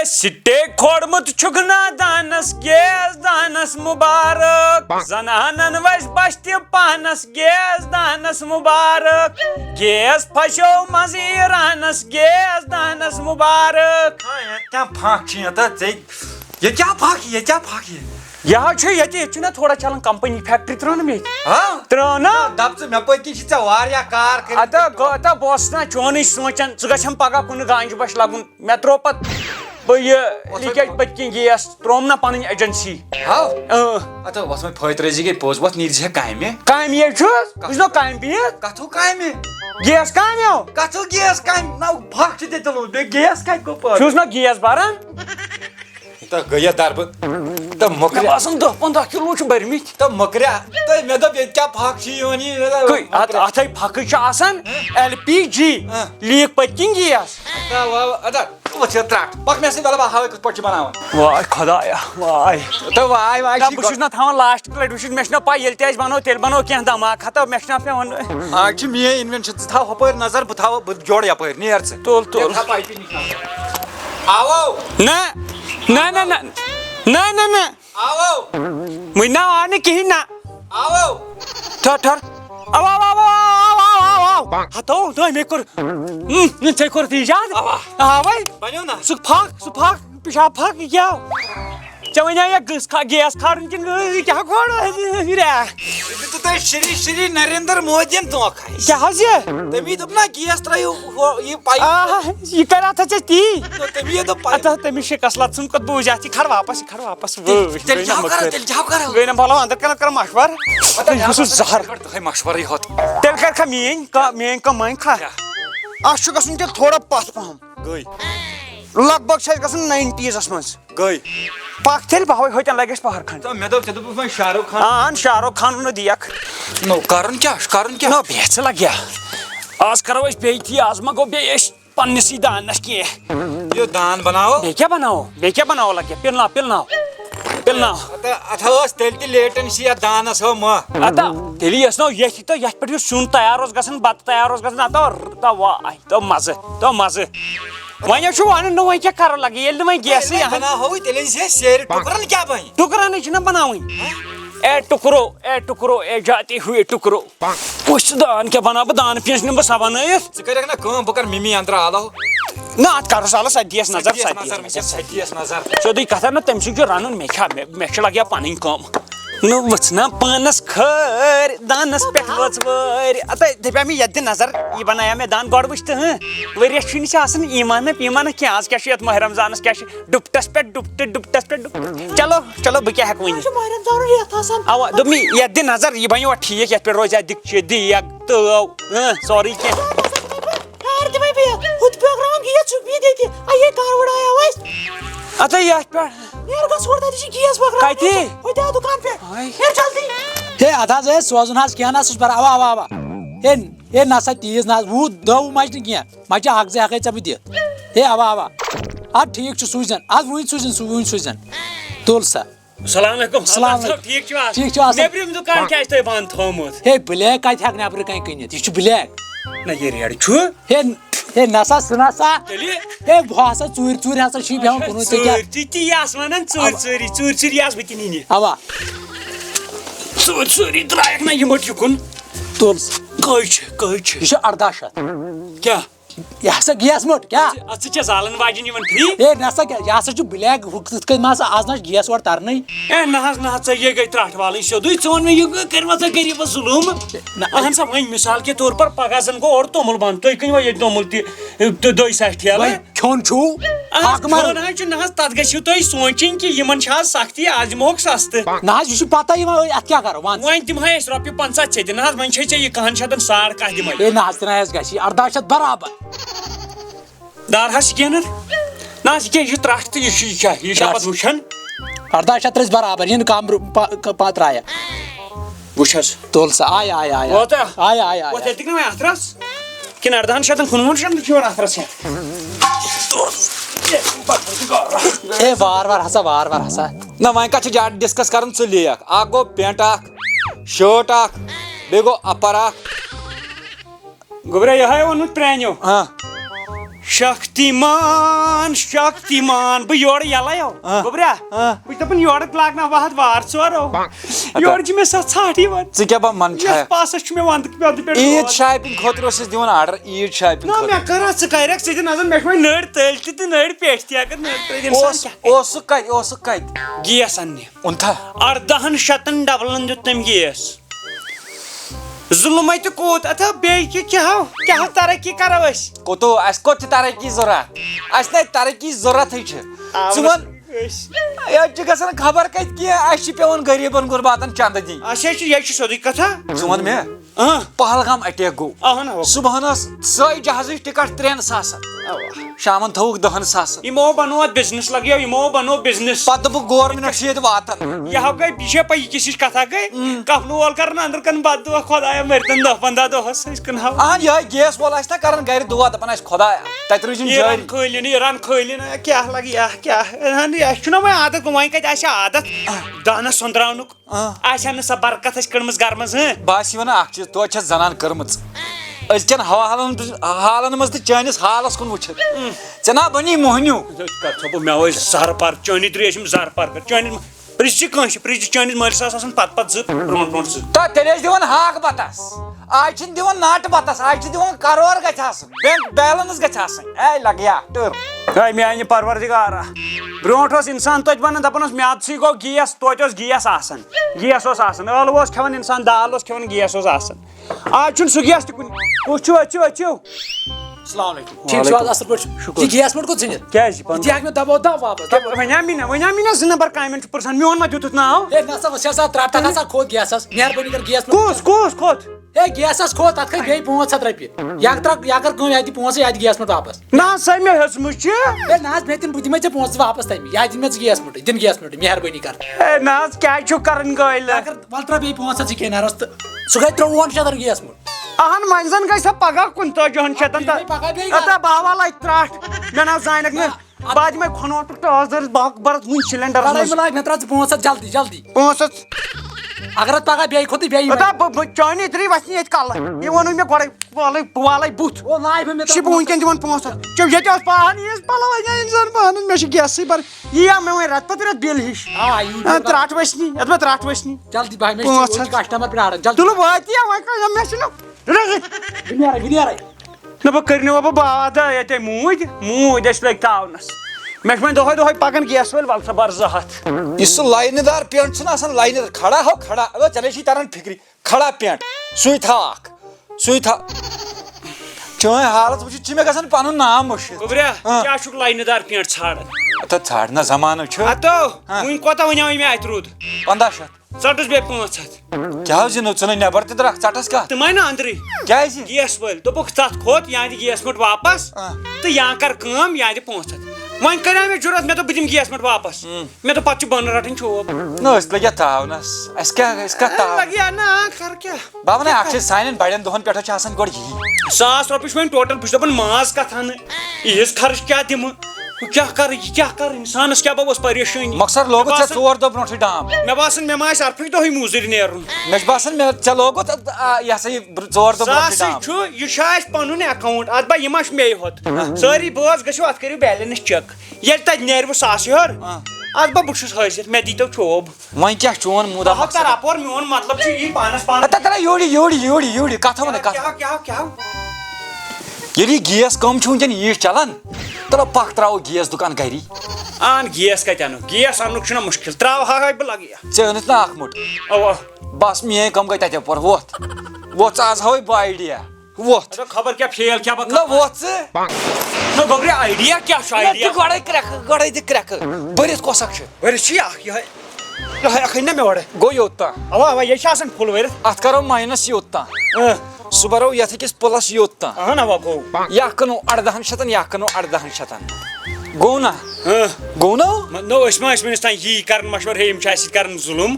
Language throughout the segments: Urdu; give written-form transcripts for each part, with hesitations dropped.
سٹیک کھوڑمت چھک نادانس گیس دانس مبارک زنانن وش بشتہ پانس گیس دانس مبارک گیس پھشو مزیرانس گیس دانس مبارک کیا پھاک یہ کیا پھاک یہ نا تھوڑا چلان کمپنی فیکٹری ترٛٲونہٕ مےٚ ییٚتہِ ترٛٲونا دپ ژٕ مےٚ پٔتۍ کِنۍ چھِ ژےٚ واریاہ کار کٔرِتھ اتا بہٕ اوسُس نا چونٕے سونٛچان ژٕ گژھٮ۪م پگاہ کُنہِ گانجہِ بش لگُن مےٚ ترٛوو پتہٕ بہٕ یہِ لیٖکیج پٔتۍ کِنۍ گیس ترٛووُم نا پنٕنۍ ایجنسی اتا وۄتھ وۄنۍ فٲیدٕ روزی گٔے پوٚز وۄتھ نیٖرۍ زِ کامہِ کامہِ چھُس بہٕ چھُس نا کامہِ بِہِتھ کتھو کامہِ گیس کامیو کتھو گیس کامہِ نہ پھاکھ چھُ ژےٚ تُلمُت بیٚیہِ گیس کتہِ گوٚو چھُس نا گیس بران گٔیے دربہٕ تہٕ مۄکرِ آسان 10-15 کِلوٗ چھِ بٔرمٕتۍ تہٕ مۄکرِ تہٕ مےٚ دوٚپ ییٚتہِ کیٛاہ پھاکھ چھِ یِوان یہِ اتھے پھکہٕ چھِ آسان LPG لیٖک پٔتۍ کِنۍ گیس ترٛٹھ پکھ مےٚ سۭتۍ مطلب ہاوے کِتھ پٲٹھۍ چھِ بناوان واے خۄدایا واے تہٕ واے واے بہٕ چھُس نا تھاوان لاسٹہٕ لٹہِ وٕچھِتھ مےٚ چھُنہ پاے ییٚلہِ تہِ أسۍ بنو تیٚلہِ بنو کینٛہہ دھماکہٕ ہتا مےٚ چھُنہ پیٚوان آز چھِ میٲنۍ اِنوینشن ژٕ تھاو ہُپٲرۍ نظر بہٕ تھاو بہٕ جوڑٕ یپٲرۍ نیر ژٕ تُل آوو نہ آوو وٕنہِ نا آو نہٕ کِہیٖنۍ نہ آوو ٹھہر ہتو تٔمۍ کوٚر ژےٚ کوٚرُتھ ایجاد آوے بنیو نا سُہ پھکھ پِشاب پھکھ یہِ کیٛاہ ژےٚ وَنیٛا یہِ گیس کھارُن کِنہٕ یہِ کیٛاہ تۄہہِ شری نریندر مودین دھوکھا کیٛاہ حظ یہِ تٔمی دوٚپ نا گیس ترٲیِو یہِ یہِ کرِ اتھ ژےٚ تی تٔمی دوٚپ تٔمِس شِکس لت ژھٕن بوٗزِ اَتھ یہِ کھر واپس تیٚلہِ جاو کرو گٔے نا بولو اندر کر مشور یہِ چھُ زہر تۄہہِ مشورٕے ہوت تیٚلہِ کر کھا میٲنۍ کٲم مٲنۍ کھا اَتھ چھُ گژھُن تیٚلہِ تھوڑا پتھ پہم گٔے لگ بگ چھِ اَسہِ گژھُن 90s منٛز گٔے پکھ تیٚلہِ بہوے ہوٚتٮ۪ن لگہِ اَسہِ پہر کھنٛڈ مےٚ دوٚپ ژےٚ دوٚپُتھ وۄنۍ شاہ رُخ خان شاہ رُخ خان نہٕ دِیَکھ نو کرُن کیٛاہ نہ بیٚیہِ ژٕ لگیا آز کرو أسۍ بیٚیہِ تی آز ما گوٚو بیٚیہِ أسۍ پننِسٕے دانس کینٛہہ یہِ دان بناوو بیٚیہِ کیٛاہ بناوو لگیا پِلناو اتھ ٲس تیٚلہِ تہِ لیٹنسی یتھ دانس ہو مہ اتا تیٚلہِ ٲسنو ییٚتھۍ تہٕ یتھ پٮ۪ٹھ یُس سیُن تیار اوس گژھان بتہٕ تیار اوس گژھان تو واے تو مزٕ وۄنۍ چھُ وَنُن نہٕ وۄنۍ کیٛاہ کرو لگہِ ییٚلہِ نہٕ وۄنۍ گیسٕے بناوو تیٚلہِ أسۍ سیرِ ٹُکرن کیٛاہ بنہِ ٹُکرانٕے چھِنہ بناوٕنۍ اے ٹُکرو اے جاتی ہوئے ٹُکرو وٕچھ دان کیٛاہ بناو بہٕ دانہٕ پیٖنٛچ نِمہٕ بہٕ سۄ بنٲیِتھ ژٕ کَرکھ نا کٲم بہٕ کرٕ مِمی اندرٕ آلو نہ اتھ کرُس آلو سۄ دِیَس نظر سیوٚدُے کتھا نہ تٔمۍ سُنٛد چھُ رنُن مےٚ چھِ لگیا پنٕنۍ کٲم نہٕ وٕژھ نا پانس کھٲرۍ دانس پٮ۪ٹھ وٲژ وٲرۍ اتا دپیٛا مےٚ یتھ دِ نظر یہِ بنایا مےٚ دان گۄڈٕ وٕچھ تہٕ ؤریس چھُنہٕ چھِ آسان ایٖمانہ پیٖمانہ کینٛہہ آز کیٛاہ چھُ یتھ ماہِ رمضانس کیٛاہ چھُ ڈُپٹس پٮ۪ٹھ ڈُپٹہٕ چلو بہٕ کیٛاہ ہٮ۪کہٕ ؤنِتھ اوا دوٚپ مےٚ یتھ دِ نظر یہِ بنیوا ٹھیٖک یتھ پٮ۪ٹھ روزِ ہا دِکچہِ دیگ تٲو سورُے کینٛہہ اتا یتھ پٮ۪ٹھ ہے اتھ حظ ٲسۍ سوزُن حظ کینٛہہ نہ سُہ چھُ بران اوا ہے نسا تیٖژ نہ حظ 10 مچہِ نہٕ کینٛہہ مچہِ 1-2 ہٮ۪کَے ژےٚ بہٕ دِتھ ہے اوا ادٕ ٹھیٖک چھُ سوٗززٮ۪ن آز وٕنۍ سوٗززٮ۪ن تُل سا السلام علیکم ٹھیٖک چھُ آسان نیبرِم دُکان کیٛازِ تۄہہِ بنٛد تھوٚومُت ہے بلیک کتہِ ہٮ۪کہٕ نیبرٕ کنہِ کٕنِتھ یہِ چھُ بلیک نہ یہِ ریڈ چھُ ہے نسا سُہ نسا تیٚلہِ ہے بہٕ ہسا ژوٗرِ ہسا چھُے بیٚہوان کُنُے ژےٚ کیٛاہ ژٕ تی آسہٕ ونان ژوٗرِ آسہٕ بہٕ تہِ نِنہِ اوا ژوٗرِ درٛایکھ نہ یِمو ٹھِکُن تُل کٔہۍ چھِ یہِ چھُ 1800 کیٛاہ یہِ ہسا گیس موٚٹ کیٛاہ ژٕ چھےٚ زالن واجٮ۪ن یِوان فری ہے نسا یہِ ہسا چھُ بلیک تِتھ کٔنۍ ما آز نہ گیس اورٕ ترنٕے اے نہ حظ ژےٚ گٔے ترٛٹھ والٕنۍ سیوٚدُے ژٕ ووٚن مےٚ یہِ کٔروا ژےٚ غریٖبس ظُلُم اہن سا وۄنۍ مثال کے طور پر پگاہ زن گوٚو اورٕ توٚمُل بنٛد تُہۍ کٕنوا ییٚتہِ توٚمُل تہِ 260 ٹھیلہٕ کھیوٚن چھُو کھیوٚن حظ چھُ نہ حظ تتھ گٔژھِو تُہۍ سونٛچِنۍ کہِ یِمن چھِ آز سختی آز دِمہوکھ سستہٕ نہ حظ یہِ چھُ پتہ یِوان اتھ کیٛاہ کرو وۄنۍ دِمہے أسۍ رۄپیہِ 50 ژےٚ تہِ نہ حظ وۄنۍ چھے ژےٚ یہِ 100 ساڑ کاہ دِمے ہے نہ حظ تہِ نہ حظ گژھِ یہِ 1800 برابر دار حظ سکینر نہ حظ یہِ ترٛٹھ تہٕ یہِ چھا پتہٕ وٕچھان 1800 ترٛٲوِس برابر یِنہٕ کم ترٛایہِ وٕچھ حظ تُل سا آیا تیٚلہِ تہِ وۄنۍ اَتھرس کِنہٕ 1800 1900 چھُ یِوان اَتھرس ہے وار ہسا نہ وۄنۍ کتھ چھِ زیادٕ ڈسکس کرُن ژٕ لیکھ اکھ گوٚو پینٹ اکھ شٲٹ اکھ بیٚیہِ گوٚو اپر اکھ گوٚبرا یِہوے ووٚنمُت پرٛانیو شکتیمان شکتیمان بہٕ یورٕ یَلے گوٚبرا بہٕ چھُس دَپان یورٕ لاگناو بہٕ اَتھ وار ژورو یورٕ چھِ مےٚ سۄ ژھٹھ یِوان ژٕ کیٛاہ با من چھا یَتھ پاسس چھُ مےٚ ونٛدٕ پٮ۪ٹھ عیٖد شاپِنٛگ خٲطرٕ اوس اَسہِ دِوان آرڈر عیٖد شاپِنٛگ نہ مےٚ کٔر ژٕ کَرکھ ژٕ تہِ نظر مےٚ چھِ وۄنۍ نٔرۍ تٔلۍ تہِ تہٕ نٔرۍ پیٚٹھۍ تہِ اگر نٔرۍ ترٛٲیِتھ اوسُکھ کَتہِ گیس اَننہِ اوٚنتھا 1800 ڈبلن دیُت تٔمۍ گیس ظُلمے تہِ کوٗت اَتھا بیٚیہِ کیٛاہ ترقی کرو أسۍ کوٚتو اَسہِ کوٚت چھِ ترقی ضوٚرتھ اَسہِ نَے ترقی ضوٚرتھٕے چھِ ژٕ وَن ییٚتہِ چھِ گژھان خبر کَتہِ کینٛہہ اَسہِ چھِ پیٚوان غریٖبن غُرباتن چنٛدٕ دِنۍ اچھا یہِ چھِ سیوٚدُے کتھا ژٕ وَن مےٚ پہلگام اٹیک گوٚو اہن صبحن ٲس سٲے جہازٕچ ٹِکٹ 3 ساسن شامن تھووُکھ 10 ساسن یِمو بنوو اتھ بِزنس لگیو یِمو بنوو بِزنس پتہٕ دوٚپُکھ گورمِنٹ چھُ ییٚتہِ واتان یہِ گٔے یہِ چھےٚ پاے یہِ کِس ہِش کتھا گٔے کپنہٕ وول کران أنٛدرٕ کَنۍ بتہٕ دۄہ خۄدایا مٔرتن 10-15 دۄہس أسۍ کٕنہاو اہن یِہوے گیس وول آسہِ نا کران گرِ دُعا دپان آسہِ خۄدایا تتہِ روٗزِنۍ جٲری یہِ رن کھٲلِن کیٛاہ لگہِ کیٛاہ اَسہِ چھُنہ وۄنۍ عادت وۄنۍ کتہِ آسہِ عادت دانس سۄندراونُک آسہِ ہا نہٕ سۄ برکت اَسہِ کٔڑمٕژ گرٕ منٛز بہٕ آسہِ وَنان اکھ چیٖز توتہِ چھےٚ زنان کٔرمٕژ أزکٮ۪ن حالن منٛز تہِ چٲنِس حالس کُن وٕچھِتھ ژےٚ نا بنی موہنیوٗ مےٚ ٲسۍ زر پر چٲنی ترٛیش یِم زر پر چٲنِس پرٛژھِ کٲنٛسہِ پرٛژھِ چٲنِس مٲلِس آسان پتہٕ زٕ برونٛٹھ زٕ تیٚلہِ ٲسۍ دِوان ہاکھ بتس آز چھِنہٕ دِوان ناٹہٕ بتس آز چھِ دِوان کرور گژھِ آسُن بینک بیلنس گژھِ آسٕنۍ اے لگیا ٹٔر ہے میانہِ پروردگارا برونٛٹھ اوس اِنسان توتہِ ونان دپان اوس میادسٕے گوٚو گیس توتہِ اوس گیس آسان گیس اوس آسان ٲلوٕ اوس کھٮ۪وان اِنسان دال اوس کھٮ۪وان گیس اوس آسان آز چھُنہٕ سُہ گیس تہِ کُنہِ وٕچھِو أژِو السلام علیکم ٹھیٖک چھِو حظ اَصٕل پٲٹھۍ یہِ گیس پٮ۪ٹھ کوٚت ژھٕنِتھ کیٛازِ یہِ دِہاکھ مےٚ دبو دب واپس وَنیٛا مےٚ نا 2 نمبر کامٮ۪ن چھُ پرٛژھان میون ما دیُتُتھ ناو ہے نسا وٕچھ سا ترٛٹھ ہسا کھوٚت گیسس مہربٲنی کر گیس کُس کھوٚت ہے گیسس کھوٚت تتھ کھٔتۍ بیٚیہِ 500 رۄپیہِ یا کر کٲم یا دِ پونٛسہٕ یا دِ گیس پٮ۪ٹھ واپس نہ سۄ مےٚ ہیٚژمٕژ چھِ ہے نہ حظ مےٚ دِن بہٕ دِمے ژےٚ پونٛسہٕ واپس تَمہِ یا دِن مےٚ ژٕ گیس پٮ۪ٹھٕے دِن گیس پٮ۪ٹھٕے مہربٲنی کر ہے نہ حظ کیٛازِ چھُو کران گٲلۍ اگر وَلہٕ ترٛاو بیٚیہِ 500 ژٕ کینارس تہٕ سُہ گٔے 5300 گیس پٮ۪ٹھ اہن وۄنۍ زن گژھِ سۄ پگاہ 45 باوا لگہِ ترٛٹھ مےٚ نہ حظ زانکھ نہٕ بہٕ دِمے کھۄنوٹُک ٹاس دٲرِس بہٕ برس وُنہِ سِلینڈر مِلاے مےٚ ترٛاو ژٕ 500 جلدی جلدی 500 اگر اتھ پگاہ بیٚیہِ کھوٚتُے بیٚیہِ چٲنی ترٛی وَسہِ ییٚتہِ کَلہٕ یہِ ووٚنُے مےٚ گۄڈے بہٕ والے بُتھ او لاے بہٕ چھِ بہٕ وٕنکٮ۪ن دِوان 500 چُپ ییٚتہِ اوس پہن یہِ پَلو اَنے اِنسان پانَس مےٚ چھِ گیسٕے بَر یِیا مےٚ وۄنۍ رٮ۪تہٕ پَتہٕ رٮ۪تہٕ بِل ہِش ترٛٹھ ؤسنی یَتھ مےٚ ترٛٹھ ؤسنی جلدی بہٕ مےٚ چھِ کسٹمر پیاران جلدی تُلہٕ واتی وۄنۍ مےٚ چھُنہٕ نہ بہٕ کٔرنو بہٕ بادا ییٚتے موٗدۍ أسۍ لٔگۍ تاونَس مےٚ چھِ وۄنۍ دۄہے پَکان گیس وٲلۍ وَلہٕ سا بَر 200 یُس سُہ لاینہٕ دار پینٹ چھُنہ آسان لاینہٕ دار کھڑا ہو کھڑا ژےٚ چھُے تران فِکرِ کھڑا پینٹ سُے تھاو اکھ سُے تھاو چٲنۍ حالت وٕچھِتھ چھِ مےٚ گژھان پنُن ناو مٔشِد گوٚبرا کیٛاہ چھُکھ لاینہٕ دار پینٹ ژھانڈان تہٕ ژھانڈنہ زمانہٕ چھُ ہتو وُنہِ کوتاہ وَنیٛاوُے مےٚ اَتہِ روٗد 1500 ژَٹُس بیٚیہِ 500 کیٛاہ حظ زینو ژٕ نَے نٮ۪بر تہِ درٛکھ ژَٹس کَتھ تِم آے نہ أنٛدرٕے کیٛازِ گیس وٲلۍ دوٚپُکھ تَتھ کھوٚت یا دِ گیس پٮ۪ٹھ واپس تہٕ یا کر کٲم یا دِ 500 وۄنۍ کریٛاو مےٚ ضروٗرت مےٚ دوٚپ بہٕ دِمہٕ گیس پٮ۪ٹھ واپس مےٚ دوٚپ پتہٕ چھِ بانہٕ رٹٕنۍ چوب نہ أسۍ لٔگۍ یتھ تاونس اَسہِ کتھ تاو لگیا نہ کر کیٛاہ بہٕ وَنے اکھ چیٖز سانٮ۪ن بڑٮ۪ن دۄہن پٮ۪ٹھ چھِ آسان گۄڈٕ یی 1000 رۄپیہِ چھُ وۄنۍ ٹوٹل بہٕ چھُس دپان ماز کتھ انہٕ ییٖژ خرٕچ کیٛاہ دِمہٕ بہٕ کیٛاہ کرٕ یہِ کیٛاہ کرٕ اِنسانس کیٛاہ بہٕ اوس پریشٲنی مۄخصر لوگُت ژےٚ 4 دۄہ برونٛٹھٕے ڈام مےٚ باسان مےٚ ما آسہِ ہرفٕکۍ دۄہٕے موٗزوٗرۍ نیرُن مےٚ چھُ باسان ژےٚ لوگُت یہِ ہسا یہِ 4 دۄہ برونٛٹھٕے سُہ ڈام چھُ یہِ چھُ اسہِ پنُن اکاونٹ اتھ بہٕ یہِ ما چھُ مے ہوت سٲری بٲژ گٔژھِو اتھ کٔرِو بیلنس چیک ییٚلہِ تتہِ نیرِوٕ 1000 ہیوٚر اتھ بہٕ چھُس حٲضِر مےٚ دیٖتو چوب وۄنۍ کیٛاہ چون موٗدا کر اپور میون مطلب چھُ یی پانس پانس یوٗرۍ کتھ وَنہٕ کتھ ییٚلہِ یہِ گیس کٲم چھِ وٕنکٮ۪ن ییٖژ چلان تلو پکھ تراوو گیس دُکان گری اہن گیس کتہِ انو گیس انُک چھُنہ مُشکِل تراوہا بہٕ لگیا ژےٚ أنِتھ نہ اکھ مُٹ اوا بس میٲنۍ کٲم گٔے تتہِ اپور ووٚتھ ژٕ آز ہاوے بہٕ آیڈیا ووٚتھ خبر کیٛاہ فیل کیٛاہ نہ ووٚتھ ژٕ نہ گوٚبرا آیڈیا کیٛاہ چھُ آیڈیا گۄڈے دِ کرٛٮ۪کہٕ بٔرِتھ کۄس اکھ چھِ ؤرِتھ چھُ اکھ یِہے اکھ أنۍ نہ مےٚ اورٕ گوٚو یوٚت اوا یہِ چھِ آسان فُل ؤرِتھ اتھ کرو ماینس یوٚت تام سُہ برو یتھ أکِس پٕلس یوٚت تام اہن اوا گوٚو یہِ اکھ کٕنو 1800 یہِ اکھ کٕنو 1800 گوٚو نا گوٚو نا نو أسۍ ما ٲسۍ وُنیُس تام یی کران مشور ہے یِم چھِ اَسہِ سۭتۍ کران ظُلُم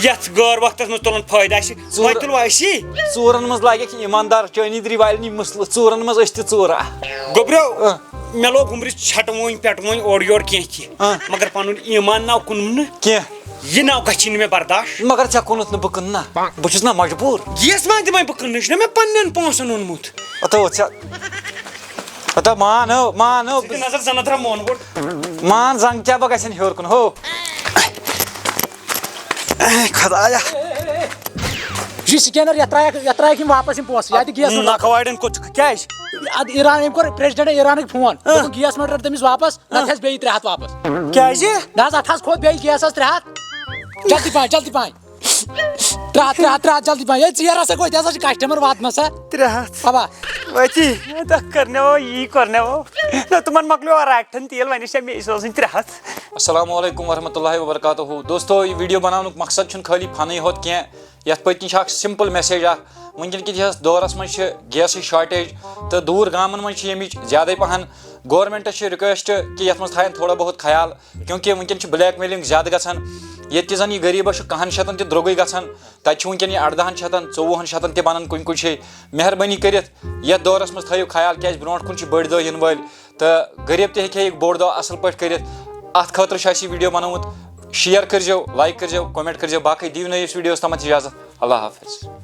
یتھ غٲر وقتس منٛز تُلان فٲیدٕ اَسہِ وۄنۍ تُلوا أسی ژوٗرن منٛز لاگٮ۪کھ ایٖماندار چٲنی دِری والٮ۪ن یہِ مسلہٕ ژوٗرن منٛز أسۍ تہِ ژوٗرا گوٚبریو مےٚ لوگ ہُمرِ ژھٹہٕ وٲنۍ پٮ۪ٹہٕ وٲنۍ اورٕ یورٕ کینٛہہ مگر پنُن ایٖمان ناو کُنُم نہٕ کینٛہہ یہِ ناو گژھی نہٕ مےٚ برداش مگر ژےٚ کُنُتھ نہٕ بہٕ کٕنہٕ نا بہٕ چھُس نا مجبوٗر گیس ما دِمے بہٕ کٕننہٕ چھُنہ مےٚ پننٮ۪ن پونٛسن اوٚنمُت ہتا مانو نظر زن ترا مون گوٚٹ مان زنگ کیا بہ گژھن ہیور کُن ہو خدایا یہ سکینر یتھ ترایکھ یم واپس یم پونسہٕ یا دِ گیس ناکھواڑٮ۪ن کوٚت کیٛازِ اد ایران یم کوٚر پریزڈنٹ ایرانٕکۍ فون دوٚپُن گیس مٔٹۍ رٔٹ تٔمِس واپس نتہٕ ہٮ۪س بیٚیہِ 300 واپس کیٛازِ نہ حظ اتھ حظ کھوٚت بیٚیہِ گیسس 300 جلدی پہن 300 جلدی پہن ہے ژیر ہسا گوٚو ییٚتہِ ہسا چھِ کسٹمر واتنس سا 300 اوا وتی کرنو یی کرنو نہ تمن مۄکلیو راکٹھن تیل وۄنۍ چھےٚ مےٚ سوزٕنۍ 300 السلام علیکم ورحمۃ اللہ وبرکاتہ دوستو یہ ویڈیو بناونُک مقصد چھُنہٕ خٲلی فنٕے ہوت کینٛہہ یتھ پٔتۍ کِنۍ چھِ اکھ سمپل میسیج اکھ وٕنکٮ۪ن کِس دورس منٛز چھِ گیسٕچ شاٹیج تہٕ دوٗر گامن منٛز چھِ ییٚمِچ زیادَے پہن گورمنٹس چھِ رِکویسٹ کہِ یتھ منٛز تھاین تھوڑا بہت خیال کیونکہِ وٕنکٮ۪ن چھِ بلیک میلِنگ زیادٕ گژھان ییٚتہِ تہِ زن یہِ غریٖبس چھُ 100 شیٚتن تہِ درٛوگٕے گژھان تتہِ چھُ وٕنکٮ۪ن یہِ 18 شیٚتن 14 شیٚتن تہِ بنان کُنہِ کُنہِ جایہِ مہربٲنی کٔرِتھ یتھ دورس منٛز تھٲیِو خیال کیازِ برونٛٹھ کُن چھِ بٔڑۍ دۄہ یِنہٕ وٲلۍ تہٕ غریٖب تہِ ہیٚکہِ ہے یہِ بوٚڑ دۄہ اصل پٲٹھۍ کٔرِتھ اتھ خٲطرٕ چھُ اسہِ یہِ ویڈیو بنومُت شیر کٔرزیٚو لایک کٔرزیٚو کومنٹ کٔرزیٚو باقٕے دِیِو نٔیِس ویڈیوس تامتھ اجازت اللہ حافظ